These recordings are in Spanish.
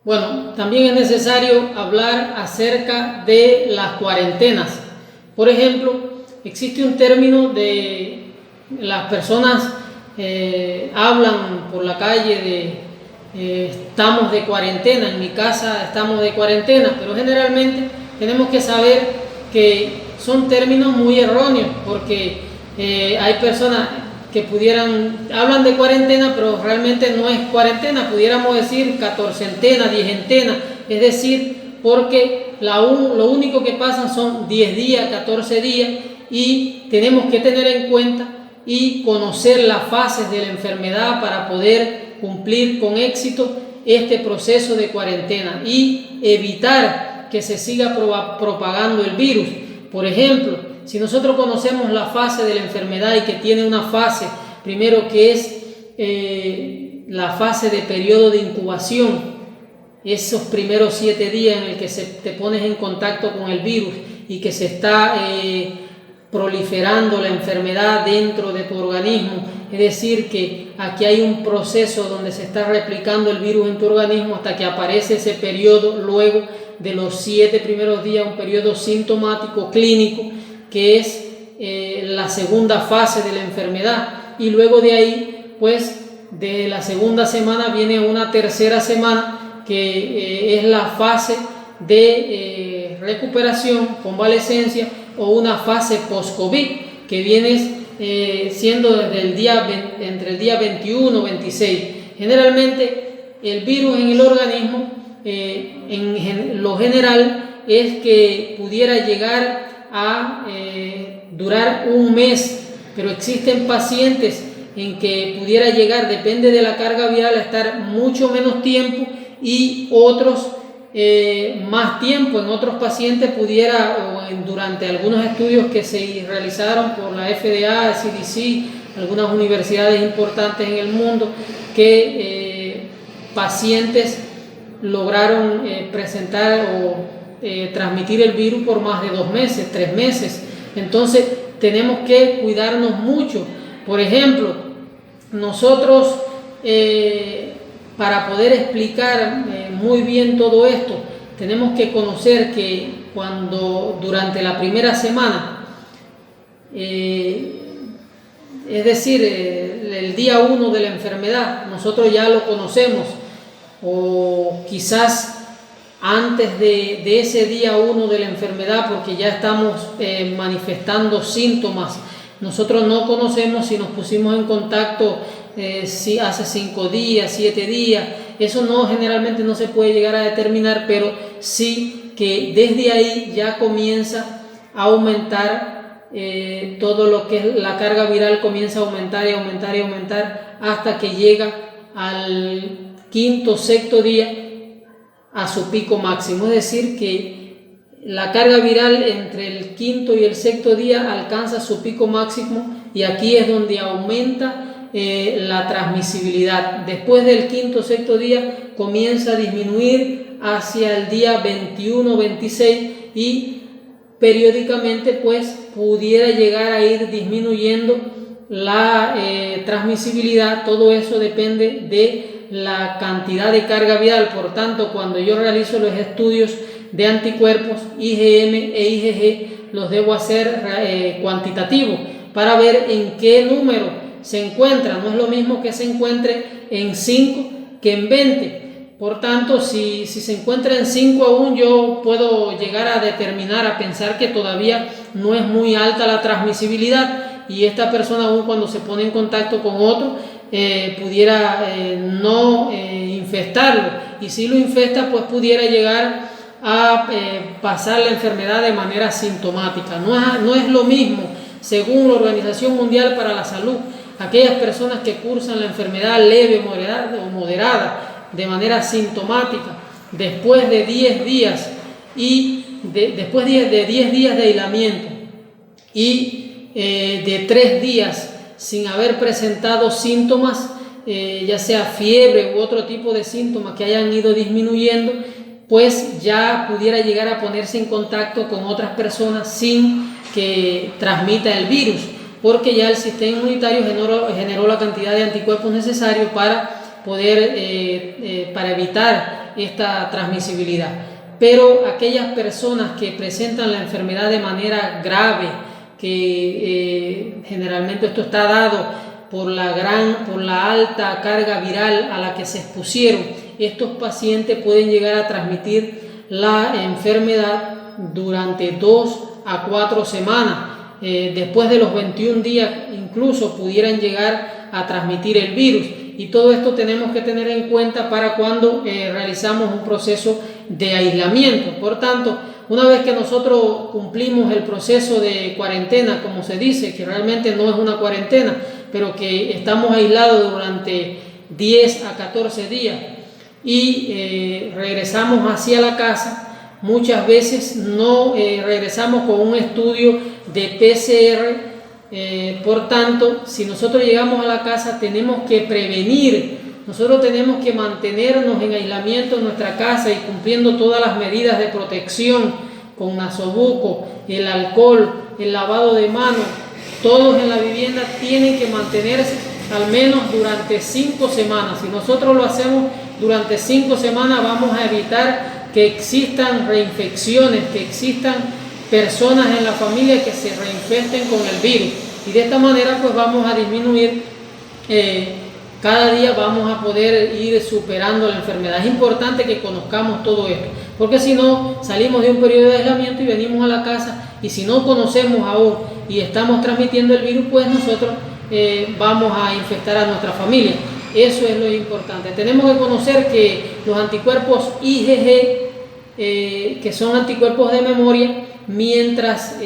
Bueno, también es necesario hablar acerca de las cuarentenas. Por ejemplo, existe un término de las personas hablan por la calle de estamos de cuarentena, en mi casa estamos de cuarentena, pero generalmente tenemos que saber que son términos muy erróneos porque hay personas que hablan de cuarentena, pero realmente no es cuarentena, pudiéramos decir catorcentena, diezentena, es decir, porque lo único que pasan son 10 días, 14 días, y tenemos que tener en cuenta y conocer las fases de la enfermedad para poder cumplir con éxito este proceso de cuarentena y evitar que se siga propagando el virus. Por ejemplo, si nosotros conocemos la fase de la enfermedad y que tiene una fase, primero que es la fase de periodo de incubación, esos primeros 7 días en el que te pones en contacto con el virus y que se está proliferando la enfermedad dentro de tu organismo, es decir, que aquí hay un proceso donde se está replicando el virus en tu organismo hasta que aparece ese periodo luego de los 7 primeros días, un periodo sintomático clínico que es la segunda fase de la enfermedad, y luego de ahí, pues de la segunda semana viene una tercera semana que es la fase de recuperación, convalescencia o una fase post-COVID que viene siendo desde entre el día 21 o 26. Generalmente el virus en el organismo en lo general es que pudiera llegar a durar un mes, pero existen pacientes en que pudiera llegar, depende de la carga viral, a estar mucho menos tiempo, y otros más tiempo. En otros pacientes pudiera, durante algunos estudios que se realizaron por la FDA, CDC, algunas universidades importantes en el mundo, que pacientes lograron presentar o transmitir el virus por más de 2 meses, 3 meses. Entonces tenemos que cuidarnos mucho. Por ejemplo, nosotros para poder explicar muy bien todo esto, tenemos que conocer que durante la primera semana, es decir, el día 1 de la enfermedad, nosotros ya lo conocemos, o quizás antes de ese día 1 de la enfermedad, porque ya estamos manifestando síntomas. Nosotros no conocemos si nos pusimos en contacto si hace 5 días, 7 días. Eso generalmente no se puede llegar a determinar, pero sí que desde ahí ya comienza a aumentar todo lo que es la carga viral, comienza a aumentar y aumentar y aumentar hasta que llega al quinto, sexto día a su pico máximo. Es decir, que la carga viral entre el quinto y el sexto día alcanza su pico máximo, y aquí es donde aumenta la transmisibilidad. Después del quinto o sexto día comienza a disminuir hacia el día 21 26, y periódicamente pues pudiera llegar a ir disminuyendo la transmisibilidad. Todo eso depende de la cantidad de carga viral. Por tanto, cuando yo realizo los estudios de anticuerpos IgM e IgG, los debo hacer cuantitativos para ver en qué número se encuentra. No es lo mismo que se encuentre en 5 que en 20. Por tanto, si se encuentra en 5 aún, yo puedo llegar a determinar, a pensar que todavía no es muy alta la transmisibilidad, y esta persona aún cuando se pone en contacto con otro pudiera no infestarlo, y si lo infesta pues pudiera llegar a pasar la enfermedad de manera asintomática. No es lo mismo, según la Organización Mundial para la Salud, aquellas personas que cursan la enfermedad leve o moderada de manera asintomática después de 10 días después de 10 días de aislamiento y de 3 días sin haber presentado síntomas, ya sea fiebre u otro tipo de síntomas que hayan ido disminuyendo, pues ya pudiera llegar a ponerse en contacto con otras personas sin que transmita el virus, porque ya el sistema inmunitario generó la cantidad de anticuerpos necesarios para poder para evitar esta transmisibilidad. Pero aquellas personas que presentan la enfermedad de manera grave, que generalmente esto está dado por la alta carga viral a la que se expusieron, estos pacientes pueden llegar a transmitir la enfermedad durante 2 a 4 semanas. Después de los 21 días incluso pudieran llegar a transmitir el virus, y todo esto tenemos que tener en cuenta para cuando realizamos un proceso de aislamiento. Por tanto, una vez que nosotros cumplimos el proceso de cuarentena, como se dice, que realmente no es una cuarentena, pero que estamos aislados durante 10 a 14 días y regresamos hacia la casa, muchas veces no regresamos con un estudio de PCR. Por tanto, si nosotros llegamos a la casa, tenemos que prevenir, nosotros tenemos que mantenernos en aislamiento en nuestra casa y cumpliendo todas las medidas de protección con nasobuco, el alcohol, el lavado de manos. Todos en la vivienda tienen que mantenerse al menos durante 5 semanas. Si nosotros lo hacemos durante 5 semanas, vamos a evitar que existan reinfecciones, que existan personas en la familia que se reinfecten con el virus, y de esta manera pues vamos a disminuir, cada día vamos a poder ir superando la enfermedad. Es importante que conozcamos todo esto, porque si no, salimos de un periodo de aislamiento y venimos a la casa, y si no conocemos aún y estamos transmitiendo el virus, pues nosotros vamos a infectar a nuestra familia. Eso es lo importante. Tenemos que conocer que los anticuerpos IgG, que son anticuerpos de memoria, mientras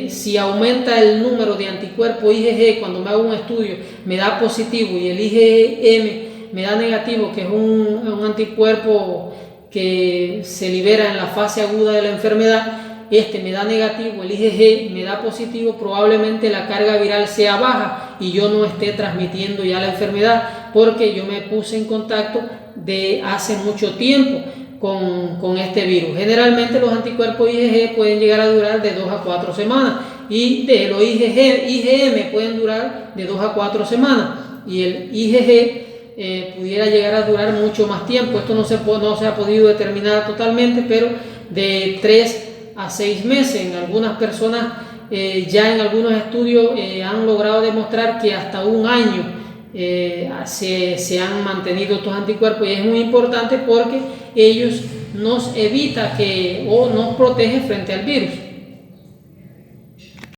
si aumenta el número de anticuerpos IgG, cuando me hago un estudio me da positivo, y el IgM me da negativo, que es un anticuerpo que se libera en la fase aguda de la enfermedad, me da negativo, el IgG me da positivo, probablemente la carga viral sea baja y yo no esté transmitiendo ya la enfermedad, porque yo me puse en contacto de hace mucho tiempo con este virus. Generalmente los anticuerpos IgG pueden llegar a durar de 2 a 4 semanas, y de los IgM pueden durar de 2 a 4 semanas, y el IgG pudiera llegar a durar mucho más tiempo. Esto no se ha podido determinar totalmente, pero de 3 a 6 meses. En algunas personas, ya en algunos estudios han logrado demostrar que hasta un año se han mantenido estos anticuerpos, y es muy importante porque ellos nos evita o nos protege frente al virus.